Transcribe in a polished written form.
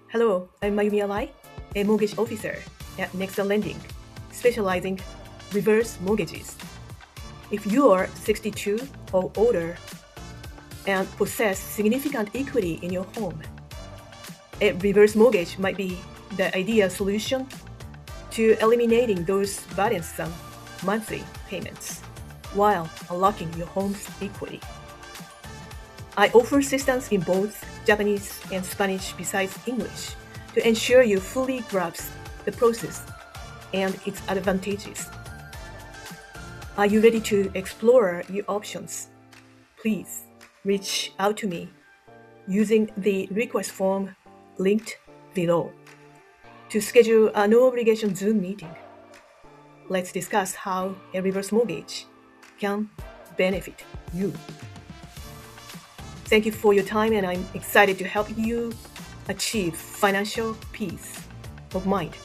Hello, I'm Mayumi, a mortgage officer at Next Lending, specializing reverse mortgages. If you are 62 or older and possess significant equity in your home, a reverse mortgage might be the ideal solution to eliminating those burdensome monthly payments while unlocking your home's equity. I offer assistance in both Japanese and Spanish besides English to ensure you fully grasp the process and its advantages. Are you ready to explore your options? Please reach out to me using the request form linked below to schedule a no-obligation Zoom meeting. Let's discuss how a reverse mortgage can benefit you. Thank you for your time, and I'm excited to help you achieve financial peace of mind.